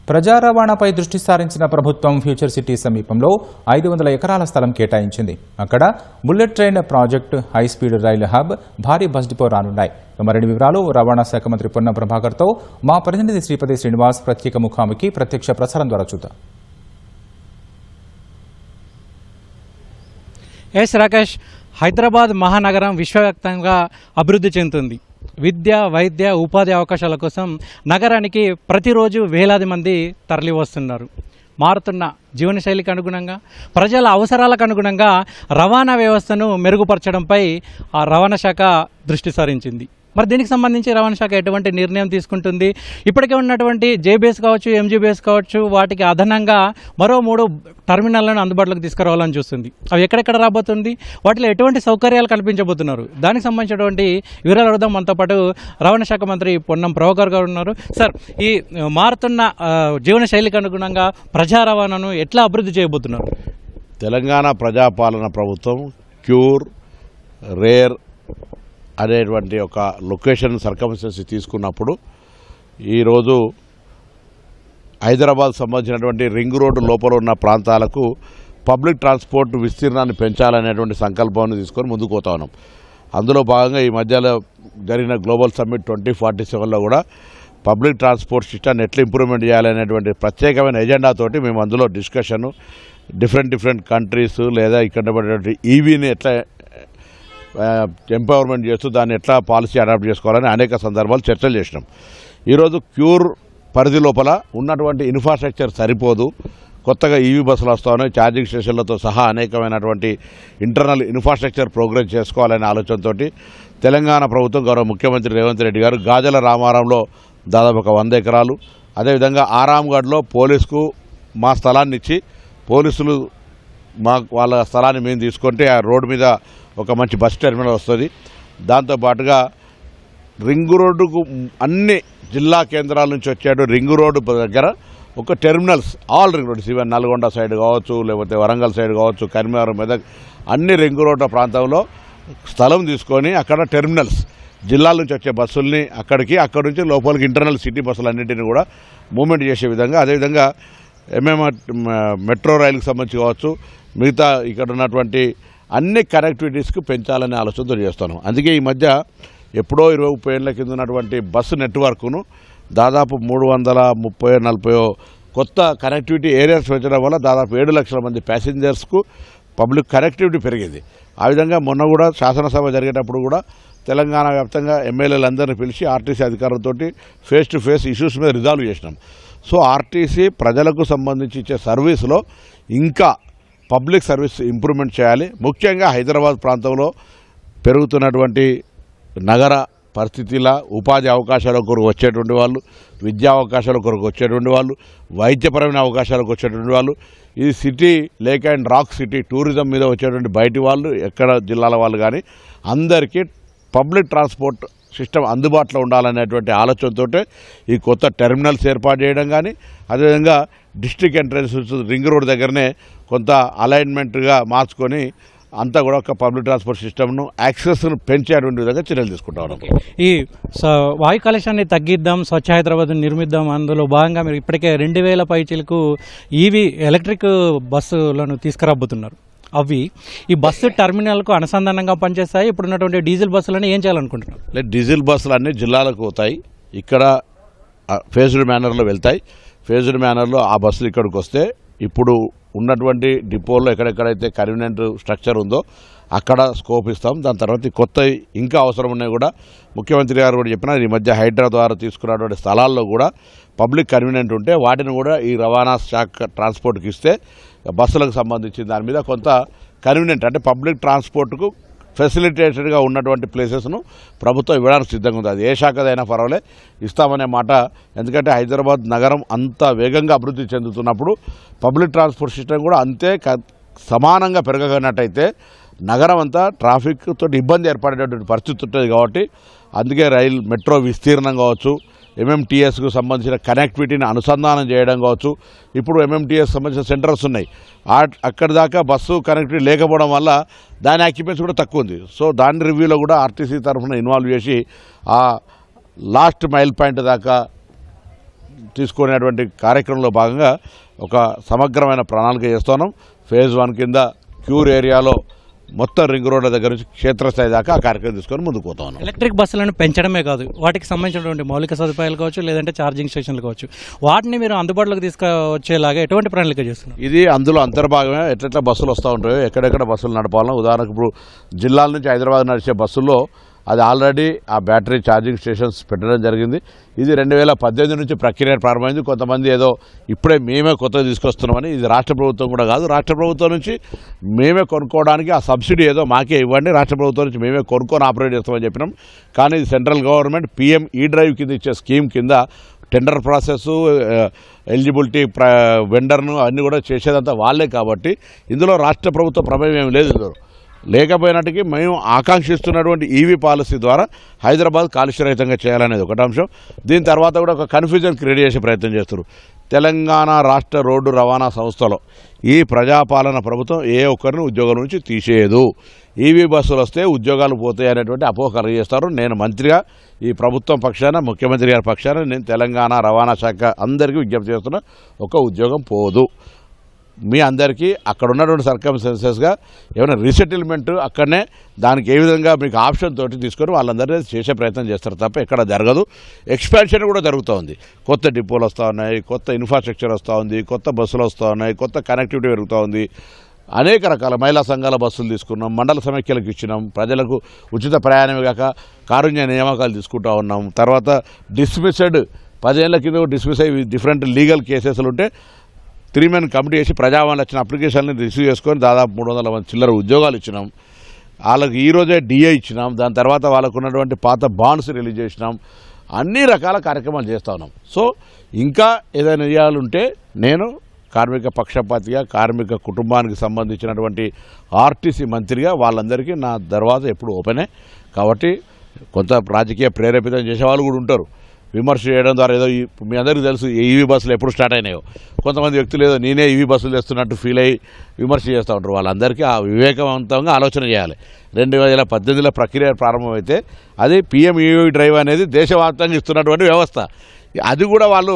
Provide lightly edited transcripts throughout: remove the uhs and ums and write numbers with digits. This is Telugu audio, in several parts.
ప్రజా రవాణాపై దృష్టి సారించిన ప్రభుత్వం ఫ్యూచర్ సిటీ సమీపంలో 500 ఎకరాల స్థలం కేటాయించింది. అక్కడ బుల్లెట్ ట్రైన్ ప్రాజెక్టు, హైస్పీడ్ రైలు హబ్, భారీ బస్ డిపో రానున్నాయి. మరిన్ని వివరాలు రవాణా శాఖ మంత్రి పొన్నం ప్రభాకర్తో మా ప్రతినిధి శ్రీపతి శ్రీనివాస్ ప్రత్యేక ముఖాముఖి ప్రత్యక్ష ప్రసారం ద్వారా చూద్దాం. ఎస్ రాకేష్, హైదరాబాద్ మహానగరం విశ్వవ్యాప్తంగా అభివృద్ధి చెందుతుంది. విద్య, వైద్య, ఉపాధి అవకాశాల కోసం నగరానికి ప్రతిరోజు వేలాది మంది తరలి వస్తున్నారు. మారుతున్న జీవనశైలికి అనుగుణంగా, ప్రజల అవసరాలకు అనుగుణంగా రవాణా వ్యవస్థను మెరుగుపరచడంపై ఆ రవాణా శాఖ దృష్టి సారించింది. మరి దీనికి సంబంధించి రవాణా శాఖ ఎటువంటి నిర్ణయం తీసుకుంటుంది? ఇప్పటికే ఉన్నటువంటి జేబీఎస్ కావచ్చు, ఎంజీబీఎస్ కావచ్చు, వాటికి అదనంగా మరో 3 టర్మినల్లను అందుబాటులోకి తీసుకురావాలని చూస్తుంది. అవి ఎక్కడెక్కడ రాబోతుంది, వాటిలో ఎటువంటి సౌకర్యాలు కల్పించబోతున్నారు, దానికి సంబంధించినటువంటి వివరాలు అడుగుదాం. మనతో పాటు రవాణా శాఖ మంత్రి పొన్నం ప్రభాకర్ గారు ఉన్నారు. సార్, ఈ మారుతున్న జీవనశైలికి అనుగుణంగా ప్రజా రవాణాను ఎట్లా అభివృద్ధి చేయబోతున్నారు? తెలంగాణ ప్రజాపాలన ప్రభుత్వం క్యూర్, రేర్ అనేటువంటి ఒక లొకేషన్ సర్కమ్స్టెన్సీ తీసుకున్నప్పుడు ఈరోజు హైదరాబాద్ సంబంధించినటువంటి రింగ్ రోడ్డు లోపల ఉన్న ప్రాంతాలకు పబ్లిక్ ట్రాన్స్పోర్ట్ విస్తీర్ణాన్ని పెంచాలనేటువంటి సంకల్పాన్ని తీసుకొని ముందుకు పోతా ఉన్నాం. అందులో భాగంగా ఈ మధ్యలో జరిగిన గ్లోబల్ సమ్మిట్ 2047లో కూడా పబ్లిక్ ట్రాన్స్పోర్ట్ సిస్టమ్ని ఎట్లా ఇంప్రూవ్మెంట్ చేయాలనేటువంటి ప్రత్యేకమైన ఎజెండాతోటి మేము అందులో డిస్కషను, డిఫరెంట్ కంట్రీస్ లేదా ఇక్కడ ఈవీని ఎట్లా ఎంపవర్మెంట్ చేస్తూ దాన్ని ఎట్లా పాలసీ అడాప్ట్ చేసుకోవాలని అనేక సందర్భాలు చర్చలు చేసినాం. ఈరోజు క్యూర్ పరిధి లోపల ఉన్నటువంటి ఇన్ఫ్రాస్ట్రక్చర్ సరిపోదు, కొత్తగా ఈవీ బస్సులు వస్తూ ఉన్నాయి, ఛార్జింగ్ స్టేషన్లతో సహా అనేకమైనటువంటి ఇంటర్నల్ ఇన్ఫ్రాస్ట్రక్చర్ ప్రోగ్రెస్ చేసుకోవాలనే ఆలోచనతో తెలంగాణ ప్రభుత్వం గౌరవ ముఖ్యమంత్రి రేవంత్ రెడ్డి గారు గాజల రామారంలో దాదాపు ఒక 100 ఎకరాలు, అదేవిధంగా ఆరాంగఢ్లో పోలీసుకు మా స్థలాన్ని ఇచ్చి పోలీసులు వాళ్ళ స్థలాన్ని మేము తీసుకుంటే ఆ రోడ్డు మీద ఒక మంచి బస్ టెర్మినల్ వస్తుంది. దాంతోపాటుగా రింగు రోడ్డుకు అన్ని జిల్లా కేంద్రాల నుంచి వచ్చేటు రింగు రోడ్డు దగ్గర ఒక terminals, all ring roads, even Nalgonda side కావచ్చు, లేకపోతే వరంగల్ సైడ్ కావచ్చు, కరీంనగర్, మెదక్, అన్ని రింగు రోడ్ల ప్రాంతంలో స్థలం తీసుకొని అక్కడ టెర్మినల్స్, జిల్లాల నుంచి వచ్చే బస్సుల్ని అక్కడి నుంచి లోపలికి ఇంటర్నల్ సిటీ బస్సులన్నింటినీ కూడా మూవ్మెంట్ చేసే విధంగా, అదేవిధంగా మెట్రో రైలుకు సంబంధించి కావచ్చు, మిగతా ఇక్కడ ఉన్నటువంటి అన్ని కనెక్టివిటీస్కి పెంచాలనే ఆలోచనతో చేస్తాను. అందుకే ఈ మధ్య ఎప్పుడో 20-30 ఏళ్ల కింద ఉన్నటువంటి బస్సు నెట్వర్క్ను దాదాపు 330-40 కొత్త కనెక్టివిటీ ఏరియాస్ పెంచడం వల్ల దాదాపు 7 లక్షల మంది ప్యాసింజర్స్కు పబ్లిక్ కనెక్టివిటీ పెరిగింది. ఆ విధంగా మొన్న కూడా శాసనసభ జరిగేటప్పుడు కూడా తెలంగాణ వ్యాప్తంగా ఎమ్మెల్యేలందరినీ పిలిచి ఆర్టీసీ అధికారులతో ఫేస్ టు ఫేస్ ఇష్యూస్ మీద రిజాల్వ్ చేసినాం. సో ఆర్టీసీ ప్రజలకు సంబంధించి ఇచ్చే సర్వీస్లో ఇంకా పబ్లిక్ సర్వీస్ ఇంప్రూవ్మెంట్ చేయాలి. ముఖ్యంగా హైదరాబాద్ ప్రాంతంలో పెరుగుతున్నటువంటి నగర పరిస్థితుల ఉపాధి అవకాశాల కొరకు వచ్చేటువంటి వాళ్ళు, విద్యా అవకాశాల కొరకు వచ్చేటువంటి వాళ్ళు, వైద్యపరమైన అవకాశాలకు వచ్చేటువంటి వాళ్ళు, ఈ city lake and rock city tourism మీద వచ్చేటువంటి బయటి వాళ్ళు, ఎక్కడ జిల్లాల వాళ్ళు కానీ అందరికీ పబ్లిక్ ట్రాన్స్పోర్ట్ సిస్టమ్ అందుబాటులో ఉండాలనేటువంటి ఆలోచనతో ఈ కొత్త టెర్మినల్స్ ఏర్పాటు చేయడం కానీ, అదేవిధంగా డిస్ట్రిక్ట్ ఎంట్రన్స్ రింగ్ రోడ్ దగ్గరనే కొంత అలైన్మెంట్గా మార్చుకొని అంతా కూడా ఒక పబ్లిక్ ట్రాన్స్పోర్ట్ సిస్టమ్ను యాక్సెస్ను పెంచేటువంటి విధంగా చర్యలు తీసుకుంటా ఉన్నాం. ఈ వాయు కాలుష్యాన్ని తగ్గిద్దాం, స్వచ్ఛ హైదరాబాద్ నిర్మిద్దాం, అందులో భాగంగా మీరు ఇప్పటికే 2000 పైచీలకు ఈవీ ఎలక్ట్రిక్ బస్సులను తీసుకురాబోతున్నారు. అవి ఈ బస్సు టెర్మినల్కు అనుసంధానంగా పనిచేస్తాయి. ఇప్పుడు ఉన్నటువంటి డీజిల్ బస్సులను ఏం చేయాలనుకుంటున్నారు? డీజిల్ బస్సులు అన్నీ జిల్లాలకు పోతాయి, ఇక్కడ ఫేజ్డ్ మేనర్లో వెళ్తాయి. ఫేజ్డ్ మేనర్లో ఆ బస్సులు ఇక్కడికి వస్తే ఇప్పుడు ఉన్నటువంటి డిపోల్లో ఎక్కడెక్కడైతే కన్వీనియంట్ స్ట్రక్చర్ ఉందో అక్కడ స్కోప్ ఇస్తాం. దాని తర్వాత కొత్త ఇంకా అవసరం ఉన్నాయి కూడా ముఖ్యమంత్రి గారు కూడా చెప్పినా, ఈ మధ్య హైడ్రా ద్వారా తీసుకున్నటువంటి స్థలాల్లో కూడా పబ్లిక్ కన్వీనియంట్ ఉంటే వాటిని కూడా ఈ రవాణా శాఖ ట్రాన్స్పోర్ట్కి ఇస్తే బస్సులకు సంబంధించిన దాని మీద కొంత కన్వీనియంట్ అంటే పబ్లిక్ ట్రాన్స్పోర్ట్కు ఫెసిలిటేటెడ్గా ఉన్నటువంటి ప్లేసెస్ను ప్రభుత్వం ఇవ్వడానికి సిద్ధంగా ఉంది. అది ఏ శాఖదైనా పర్వాలే ఇస్తామనే మాట. ఎందుకంటే హైదరాబాద్ నగరం అంత వేగంగా అభివృద్ధి చెందుతున్నప్పుడు పబ్లిక్ ట్రాన్స్పోర్ట్ సిస్టమ్ కూడా అంతే సమానంగా పెరగనట్టయితే నగరం అంతా ట్రాఫిక్ తోటి ఇబ్బంది ఏర్పడేటటువంటి పరిస్థితి ఉంటుంది. కాబట్టి అందుకే రైలు మెట్రో విస్తీర్ణం కావచ్చు, ఎంఎంటీఎస్కు సంబంధించిన కనెక్టివిటీని అనుసంధానం చేయడం కావచ్చు. ఇప్పుడు ఎంఎంటీఎస్ సంబంధించిన సెంటర్స్ ఉన్నాయి, అక్కడి దాకా బస్సు కనెక్టివిటీ లేకపోవడం వల్ల దాని ఆక్యుపెన్సీ కూడా తక్కువ ఉంది. సో దాని రివ్యూలో కూడా ఆర్టీసీ తరఫున ఇన్వాల్వ్ చేసి ఆ లాస్ట్ మైల్ పాయింట్ దాకా తీసుకునేటువంటి కార్యక్రమంలో భాగంగా ఒక సమగ్రమైన ప్రణాళిక చేస్తున్నాం. ఫేజ్ 1 కింద క్యూర్ ఏరియాలో మొత్తం రింగ్ రోడ్ల దగ్గర నుంచి క్షేత్రస్థాయి దాకా ఆ కార్యక్రమం తీసుకొని ముందుకు పోతా ఉన్నాం. ఎలక్ట్రిక్ బస్సులను పెంచడమే కాదు, వాటికి సంబంధించినటువంటి మౌలిక సదుపాయాలు కావచ్చు, లేదంటే ఛార్జింగ్ స్టేషన్లు కావచ్చు, వాటిని మీరు అందుబాటులోకి తీసుకొచ్చేలాగా ఎటువంటి ప్రణాళిక చేస్తున్నారు? ఇది అందులో అంతర్భాగమే. ఎట్లెట్లా బస్సులు వస్తూ ఉంటాయో, ఎక్కడెక్కడ బస్సులు నడపాలనో, ఉదాహరణకు ఇప్పుడు జిల్లాల నుంచి హైదరాబాద్ నడిచే బస్సుల్లో అది ఆల్రెడీ ఆ బ్యాటరీ ఛార్జింగ్ స్టేషన్స్ పెట్టడం జరిగింది. ఇది 2018 నుంచి ప్రక్రియ ప్రారంభమైంది. కొంతమంది ఏదో ఇప్పుడే మేమే కొత్తగా తీసుకొస్తున్నామని, ఇది రాష్ట్ర ప్రభుత్వం కూడా కాదు. రాష్ట్ర ప్రభుత్వం నుంచి మేమే కొనుక్కోవడానికి ఆ సబ్సిడీ ఏదో మాకే ఇవ్వండి, రాష్ట్ర ప్రభుత్వం నుంచి మేమే కొనుక్కొని ఆపరేట్ చేస్తామని చెప్పినాం. కానీ ఇది సెంట్రల్ గవర్నమెంట్ PM E-Drive కింద ఇచ్చే స్కీమ్ కింద టెండర్ ప్రాసెస్, ఎలిజిబిలిటీ, వెండర్ను అన్నీ కూడా చేసేదంతా వాళ్ళే. కాబట్టి ఇందులో రాష్ట్ర ప్రభుత్వ ప్రమేయం ఏమి లేదు. ఇందులో లేకపోయినట్టుకి మేము ఆకాంక్షిస్తున్నటువంటి ఈవీ పాలసీ ద్వారా హైదరాబాద్ కాలుష్యరహితంగా చేయాలనేది ఒకటి అంశం. దీని తర్వాత కూడా ఒక కన్ఫ్యూజన్ క్రియేట్ చేసే ప్రయత్నం చేస్తారు. తెలంగాణ రాష్ట్ర రోడ్డు రవాణా సంస్థలో ఈ ప్రజాపాలన ప్రభుత్వం ఏ ఒక్కరిని ఉద్యోగం నుంచి తీసేయదు. ఈవీ బస్సులు వస్తే ఉద్యోగాలు పోతాయి అనేటువంటి అపోహ కలిగజేస్తారు. నేను మంత్రిగా ఈ ప్రభుత్వం పక్షాన, ముఖ్యమంత్రి గారి పక్షాన నేను తెలంగాణ రవాణా శాఖ అందరికీ విజ్ఞప్తి చేస్తున్నా, ఒక ఉద్యోగం పోదు. మీ అందరికీ అక్కడ ఉన్నటువంటి సర్కమ్స్టెన్సెస్గా ఏమైనా రీసెటిల్మెంట్ అక్కడనే దానికి ఏ విధంగా మీకు ఆప్షన్ తోటి తీసుకొని వాళ్ళందరినీ చేసే ప్రయత్నం చేస్తారు తప్ప ఎక్కడ జరగదు. ఎక్స్పాన్షన్ కూడా జరుగుతూ ఉంది. కొత్త డిపోలు వస్తూ ఉన్నాయి, కొత్త ఇన్ఫ్రాస్ట్రక్చర్ వస్తూ ఉంది, కొత్త బస్సులు వస్తూ ఉన్నాయి, కొత్త కనెక్టివిటీ పెరుగుతూ ఉంది. అనేక రకాల మహిళా సంఘాల బస్సులు తీసుకున్నాం, మండల సమైక్యలకు ఇచ్చినాం, ప్రజలకు ఉచిత ప్రయాణమే కాక కారుణ్య నియామకాలు తీసుకుంటూ ఉన్నాం. తర్వాత డిస్మిస్డ్ 10 ఏళ్ల కింద డిస్మిస్ అయ్యి డిఫరెంట్ లీగల్ కేసెస్లు ఉంటే 3-man కమిటీ చేసి ప్రజావాళ్ళు వచ్చిన అప్లికేషన్ని రిసీవ్ చేసుకొని దాదాపు 300 మంది చిల్లర ఉద్యోగాలు ఇచ్చినాం. వాళ్ళకి ఈరోజే DA ఇచ్చినాం. దాని తర్వాత వాళ్ళకు ఉన్నటువంటి పాత బాండ్స్ రిలీజ్ చేసినాం. అన్ని రకాల కార్యక్రమాలు చేస్తూ ఉన్నాం. సో ఇంకా ఏదైనా చేయాలంటే నేను కార్మిక పక్షపాతిగా, కార్మిక కుటుంబానికి సంబంధించినటువంటి RTC మంత్రిగా వాళ్ళందరికీ నా దర్వాజా ఎప్పుడు ఓపెనే. కాబట్టి కొంత రాజకీయ ప్రేరేపితం చేసే వాళ్ళు కూడా ఉంటారు. విమర్శ చేయడం ద్వారా ఏదో మీ అందరికీ తెలుసు ఈవీ బస్సులు ఎప్పుడు స్టార్ట్ అయినాయో. కొంతమంది వ్యక్తులు ఏదో నేనే ఈవీ బస్సులు తెస్తున్నట్టు ఫీల్ అయ్యి విమర్శ చేస్తూ ఉంటారు. వాళ్ళందరికీ ఆ వివేకవంతంగా ఆలోచన చేయాలి. 2018లో ప్రక్రియ ప్రారంభమైతే అది PM E-Drive అనేది దేశవ్యాప్తంగా ఇస్తున్నటువంటి వ్యవస్థ. అది కూడా వాళ్ళు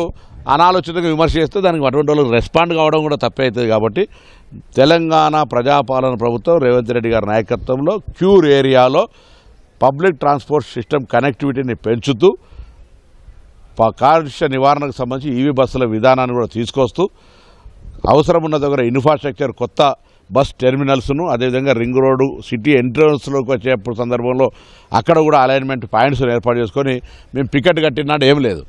అనాలోచితంగా విమర్శ చేస్తే దానికి అటువంటి వాళ్ళకి రెస్పాండ్ కావడం కూడా తప్పే అవుతుంది. కాబట్టి తెలంగాణ ప్రజాపాలన ప్రభుత్వం రేవంత్ రెడ్డి గారి నాయకత్వంలో క్యూర్ ఏరియాలో పబ్లిక్ ట్రాన్స్పోర్ట్ సిస్టమ్ కనెక్టివిటీని పెంచుతూ కాలుష్య నివారణకు సంబంధించి ఈవీ బస్సుల విధానాన్ని కూడా తీసుకొస్తూ అవసరం ఉన్న దగ్గర ఇన్ఫ్రాస్ట్రక్చర్, కొత్త బస్ టెర్మినల్స్ను, అదేవిధంగా రింగ్ రోడ్డు సిటీ ఎంట్రన్స్లోకి వచ్చే సందర్భంలో అక్కడ కూడా అలైన్మెంట్ పాయింట్స్ను ఏర్పాటు చేసుకొని మేము పికెట్ కట్టినాడు ఏం లేదు.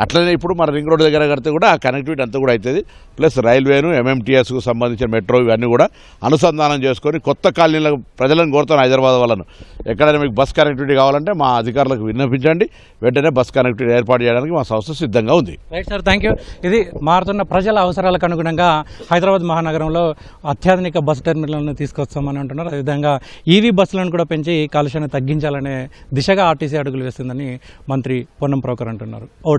అట్లనే ఇప్పుడు మన రింగ్ రోడ్ దగ్గర కడితే కూడా ఆ కనెక్టివిటీ అంతా కూడా అవుతుంది. ప్లస్ రైల్వేను, MMTSకు సంబంధించిన మెట్రో ఇవన్నీ కూడా అనుసంధానం చేసుకొని కొత్త కాలనీల ప్రజలను కోరుతాను, హైదరాబాద్ వాళ్ళను, ఎక్కడైనా మీకు బస్ కనెక్టివిటీ కావాలంటే మా అధికారులకు విన్నపించండి, వెంటనే బస్ కనెక్టివిటీ ఏర్పాటు చేయడానికి మా సంస్థ సిద్ధంగా ఉంది. Right sir, thank you. ఇది మారుతున్న ప్రజల అవసరాలకు అనుగుణంగా హైదరాబాద్ మహానగరంలో అత్యాధునిక బస్ టెర్మినల్ను తీసుకొస్తామని అంటున్నారు. అదేవిధంగా ఈవీ బస్సులను కూడా పెంచి కాలుష్యాన్ని తగ్గించాలనే దిశగా RTC అడుగులు వేస్తుందని మంత్రి పొన్నం ప్రభాకర్ అంటున్నారు. ఓటు